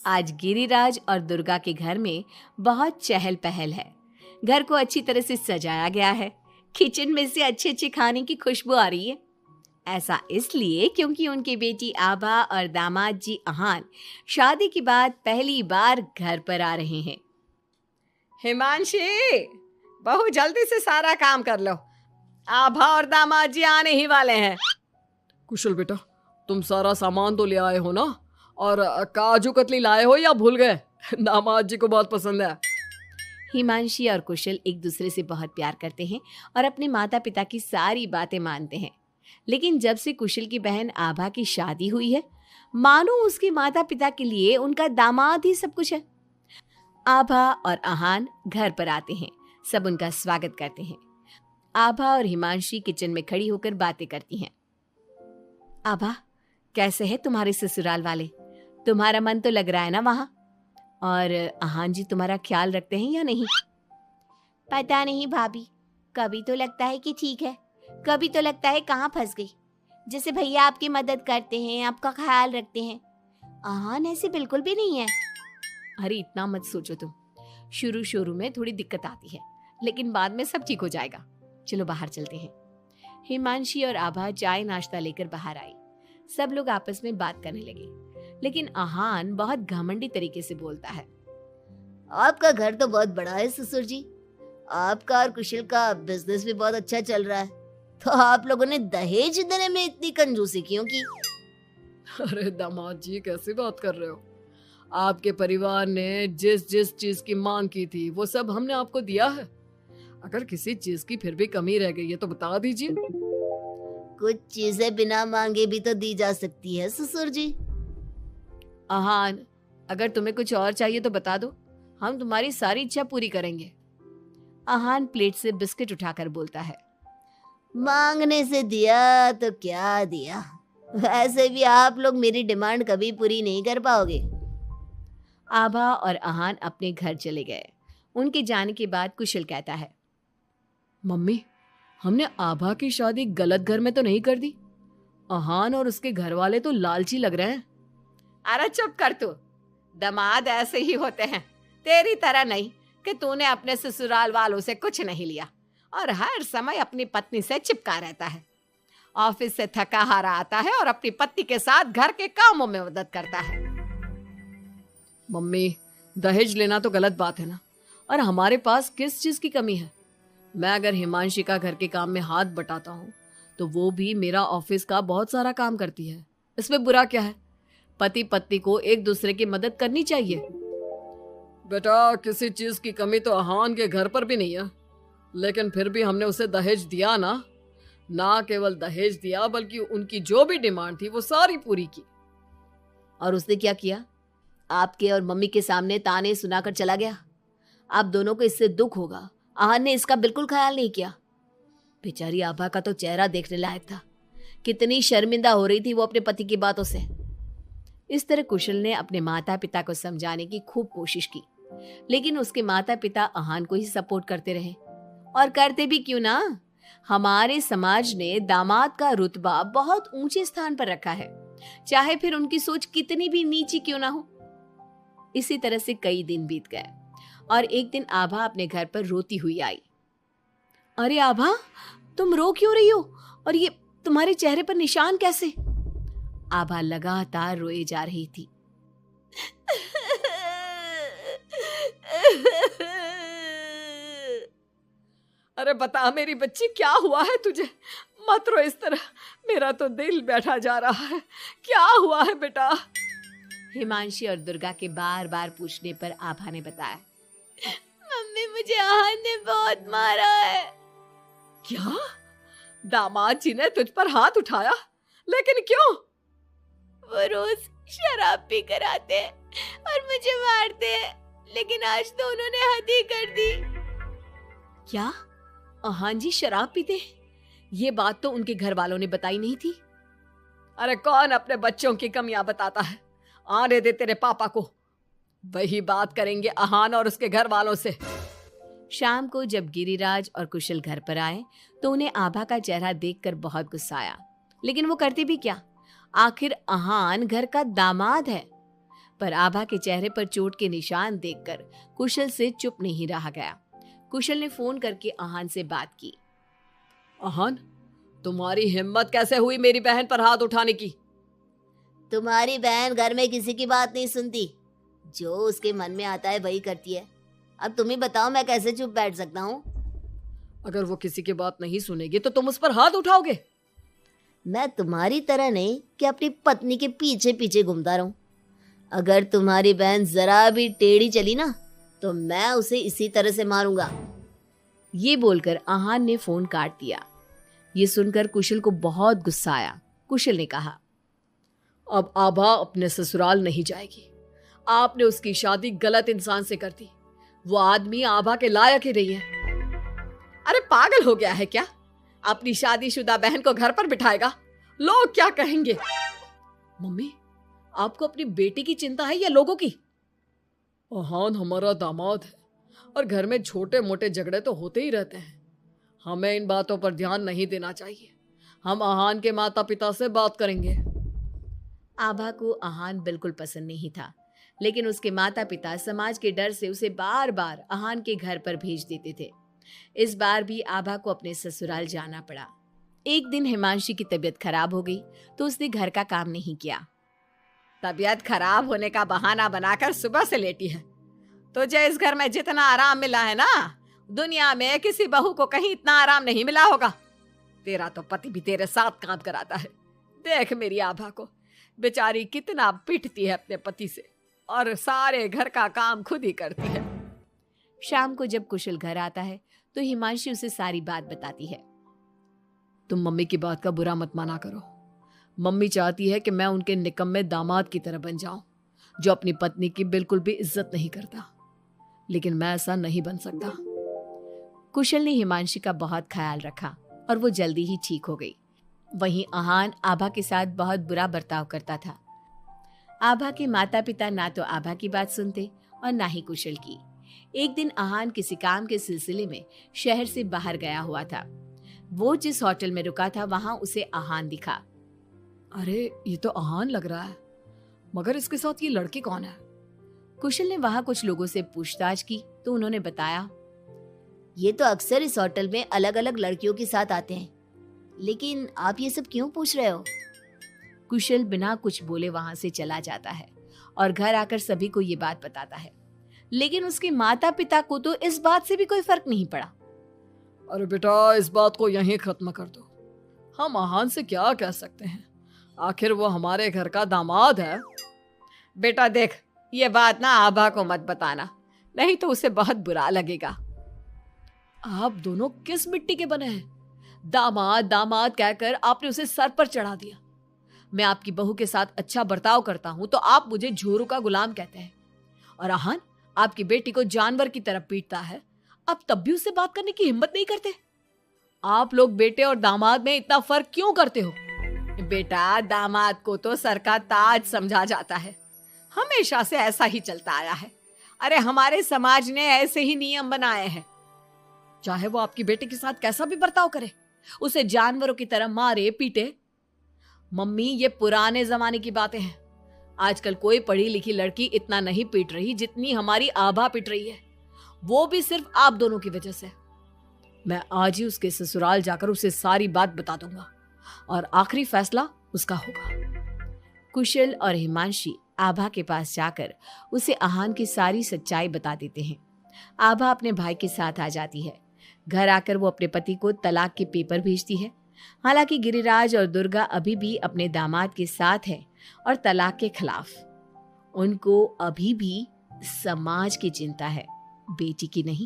आज गिरिराज और दुर्गा के घर में बहुत चहल पहल है। घर को अच्छी तरह से सजाया गया है। किचन में से अच्छे अच्छे खाने की खुशबू आ रही है। ऐसा इसलिए क्योंकि उनकी बेटी आभा और दामाद जी अहान शादी के बाद पहली बार घर पर आ रहे हैं। हिमांशी, बहू जल्दी से सारा काम कर लो। आभा और दामाद जी आने ही वाले हैं। कुशल बेटा, तुम सारा सामान तो ले आए हो ना? और काजू कतली लाए हो या भूल गए? दामाद जी को बहुत पसंद है। हिमांशी और कुशल एक दूसरे से बहुत प्यार करते हैं और अपने माता पिता की सारी बातें मानते हैं। लेकिन जब से कुशल की बहन आभा की शादी हुई है, मानो उसके माता पिता के लिए उनका दामाद ही सब कुछ है। आभा और अहान घर पर आते हैं। सब उनका स्वागत करते हैं। आभा और हिमांशी किचन में खड़ी होकर बातें करती हैं। आभा, कैसे है तुम्हारे ससुराल वाले? तुम्हारा मन तो लग रहा है ना वहां? और अहान जी तुम्हारा ख्याल रखते हैं या नहीं? पता नहीं भाभी, कभी तो लगता है कि ठीक है, कभी तो लगता है कहाँ फंस गई। जैसे भैया आपकी मदद करते हैं, आपका ख्याल रखते हैं, अहान ऐसे बिल्कुल भी नहीं है। अरे इतना मत सोचो तुम। शुरू में थोड़ी दिक्कत आती है, लेकिन बाद में सब ठीक हो जाएगा। चलो बाहर चलते हैं। हिमांशी और आभा चाय नाश्ता लेकर बाहर आई। सब लोग आपस में बात करने लगे, लेकिन अहान बहुत घमंडी तरीके से बोलता है। आपका घर तो बहुत बड़ा है ससुर जी। आपका और कुशल का बिजनेस भी बहुत अच्छा चल रहा है, तो आप लोगों ने दहेज देने में इतनी कंजूसी क्यों की? अरे दामाद जी, कैसी बात कर रहे हो? आपके परिवार ने जिस जिस चीज की मांग की थी वो सब हमने आपको दिया है। अगर किसी चीज की फिर भी कमी रह गई है तो बता दीजिए। कुछ चीजें बिना मांगे भी तो दी जा सकती है ससुर जी। अहान, अगर तुम्हें कुछ और चाहिए तो बता दो, हम तुम्हारी सारी इच्छा पूरी करेंगे। अहान प्लेट से बिस्किट उठाकर बोलता है। मांगने से दिया तो क्या दिया, वैसे भी आप लोग मेरी डिमांड कभी पूरी नहीं कर पाओगे। आभा और अहान अपने घर चले गए। उनके जाने के बाद कुशल कहता है। मम्मी, हमने आभा की शादी गलत घर में तो नहीं कर दी? अहान और उसके घर वाले तो लालची लग रहे हैं। अरे चुप कर तू। दामाद ऐसे ही होते हैं, तेरी तरह नहीं कि तूने अपने ससुराल वालों से कुछ नहीं लिया और हर समय अपनी पत्नी से चिपका रहता है। ऑफिस से थका हारा आता है और अपनी पत्नी के साथ घर के कामों में मदद करता है। मम्मी, दहेज लेना तो गलत बात है ना, और हमारे पास किस चीज की कमी है? मैं अगर हिमांशी का घर के काम में हाथ बटाता हूँ तो वो भी मेरा ऑफिस का बहुत सारा काम करती है। इसमें बुरा क्या है? पति पत्नी को एक दूसरे की मदद करनी चाहिए। बेटा, किसी चीज की कमी तो अहान के घर पर भी नहीं है, लेकिन फिर भी हमने उसे दहेज दिया ना। ना केवल दहेज दिया बल्कि उनकी जो भी डिमांड थी वो सारी पूरी की। और उसने क्या किया? आपके और मम्मी के सामने ताने सुनाकर चला गया। आप दोनों को इससे दुख होगा। अहान ने इसका बिल्कुल ख्याल नहीं किया। बेचारी आभा का तो चेहरा देखने लायक था। कितनी शर्मिंदा हो रही थी वो अपने पति की बातों से। इस तरह कुशल ने अपने माता पिता को समझाने की खूब कोशिश की, लेकिन उसके माता पिता अहान को ही सपोर्ट करते रहे। और करते भी क्यों ना, हमारे समाज ने दामाद का रुतबा बहुत ऊंचे स्थान पर रखा है, चाहे फिर उनकी सोच कितनी भी नीची क्यों ना हो। इसी तरह से कई दिन बीत गए और एक दिन आभा अपने घर पर रोती हुई आई। अरे आभा, तुम रो क्यों रही हो? और ये तुम्हारे चेहरे पर निशान कैसे? आभा लगातार रोए जा रही थी। अरे बता मेरी बच्ची, क्या हुआ है तुझे? मत रो इस तरह, मेरा तो दिल बैठा जा रहा है। क्या हुआ है बेटा? हिमांशी और दुर्गा के बार बार पूछने पर आभा ने बताया। मम्मी, मुझे अहान ने बहुत मारा है। क्या? दामाद जी ने तुझ पर हाथ उठाया? लेकिन क्यों? वो रोज शराब पी कर आते हैं और मुझे मारते हैं, लेकिन आज तो उन्होंने हद ही कर दी। क्या अहान जी शराब पीते हैं? ये बात तो उनके घर वालों ने बताई नहीं थी। अरे कौन अपने बच्चों की कमियां बताता है? आने दे तेरे पापा को, वही बात करेंगे अहान और उसके घर वालों से। शाम को जब गिरिराज और कुशल घर पर आए तो उन्हें आभा का चेहरा देखकर बहुत गुस्सा आया, लेकिन वो करते भी क्या, आखिर अहान घर का दामाद है। पर आभा के चेहरे पर चोट के निशान देखकर कुशल से चुप नहीं रहा गया। कुशल ने फोन करके आहान से बात की। आहान, तुम्हारी हिम्मत कैसे हुई मेरी बहन पर हाथ उठाने की? तुम्हारी बहन घर में किसी की बात नहीं सुनती, जो उसके मन में आता है वही करती है। अब तुम ही बताओ, मैं कैसे चुप बैठ सकता हूँ? अगर वो किसी की बात नहीं सुनेगी तो तुम उस पर हाथ उठाओगे? मैं तुम्हारी तरह नहीं कि अपनी पत्नी के पीछे पीछे घूमता रहूं। अगर तुम्हारी बहन जरा भी टेढ़ी चली ना तो मैं उसे इसी तरह से मारूंगा। ये बोलकर आहान ने फोन काट दिया। ये सुनकर कुशल को बहुत गुस्सा आया। कुशल ने कहा, अब आभा अपने ससुराल नहीं जाएगी। आपने उसकी शादी गलत इंसान से कर दी। वो आदमी आभा के लायक ही नहीं है। अरे पागल हो गया है क्या? अपनी शादीशुदा बहन को घर पर बिठाएगा? लोग क्या कहेंगे? मम्मी, आपको अपनी बेटी की चिंता है या लोगों की? आहान हमारा दामाद है और घर में छोटे मोटे झगड़े तो होते ही रहते हैं। हमें इन बातों पर ध्यान नहीं देना चाहिए। हम आहान के माता पिता से बात करेंगे। आभा को आहान बिल्कुल पसंद नहीं था, लेकिन उसके माता पिता समाज के डर से उसे बार बार आहान के घर पर भेज देते थे। इस बार भी आभा को अपने ससुराल जाना पड़ा। एक दिन हिमांशी की तबीयत खराब हो गई तो उसने घर का काम नहीं किया। तबीयत खराब होने का बहाना बनाकर सुबह से लेटी है। तुझे इस घर में जितना आराम मिला है ना, दुनिया में किसी बहू को कहीं इतना आराम नहीं मिला होगा। तेरा तो पति भी तेरे साथ काम कराता है। देख मेरी आभा को, बेचारी कितना पिटती है अपने पति से और सारे घर का काम खुद ही करती है। शाम को जब कुशल घर आता है तो हिमांशी उसे सारी बात बताती है। तुम मम्मी की बात का बुरा मत माना करो। मम्मी चाहती है कि मैं उनके निकम्मे दामाद की तरह बन जाऊं, जो अपनी पत्नी की बिल्कुल भी इज्जत नहीं करता। लेकिन मैं ऐसा नहीं बन सकता। कुशल ने हिमांशी का बहुत ख्याल रखा और वो जल्दी ही ठीक हो गई। वहीं आहान आभा के साथ बहुत बुरा बर्ताव करता था। आभा के माता पिता ना तो आभा की बात सुनते और ना ही कुशल की। एक दिन आहान किसी काम के सिलसिले में शहर से बाहर गया हुआ था। वो जिस होटल में रुका था वहां उसे आहान दिखा। अरे, ये तो आहान लग रहा है, मगर इसके साथ ये लड़की कौन है? कुशल ने वहां कुछ लोगों से पूछताछ की तो उन्होंने बताया, ये तो अक्सर इस होटल में अलग अलग लड़कियों के साथ आते हैं, लेकिन आप ये सब क्यों पूछ रहे हो? कुशल बिना कुछ बोले वहां से चला जाता है और घर आकर सभी को ये बात बताता है। लेकिन उसके माता पिता को तो इस बात से भी कोई फर्क नहीं पड़ा। अरे बेटा, इस बात को यहीं खत्म कर दो। हम आहान से क्या कह सकते हैं? आखिर वो हमारे घर का दामाद है। बेटा देख, ये बात ना आभा को मत बताना, नहीं तो उसे बहुत बुरा लगेगा। आप दोनों किस मिट्टी के बने हैं? दामाद दामाद कहकर आपने उसे सर पर चढ़ा दिया। मैं आपकी बहू के साथ अच्छा बर्ताव करता हूं तो आप मुझे झोरू का गुलाम कहते हैं। और आहान आपकी बेटी को जानवर की तरह पीटता है, अब तब भी उससे बात करने की हिम्मत नहीं करते। आप लोग बेटे और दामाद में इतना फर्क क्यों करते हो? बेटा, दामाद को तो सर का ताज समझा जाता है। हमेशा से ऐसा ही चलता आया है। अरे हमारे समाज ने ऐसे ही नियम बनाए हैं। चाहे वो आपकी बेटे के साथ कैसा भी बर्ताव करे, उसे जानवरों की तरह मारे पीटे। मम्मी, ये पुराने जमाने की बातें हैं। आजकल कोई पढ़ी लिखी लड़की इतना नहीं पीट रही जितनी हमारी आभा पीट रही है, वो भी सिर्फ आप दोनों की वजह से। मैं आज ही उसके ससुराल जाकर उसे सारी बात बता दूंगा और आखिरी फैसला उसका होगा। कुशल और हिमांशी आभा के पास जाकर उसे आहान की सारी सच्चाई बता देते हैं। आभा अपने भाई के साथ आ जाती है। घर आकर वो अपने पति को तलाक के पेपर भेजती है। हालांकि गिरिराज और दुर्गा अभी भी अपने दामाद के साथ है और तलाक के खिलाफ। उनको अभी भी समाज की चिंता है, बेटी की नहीं।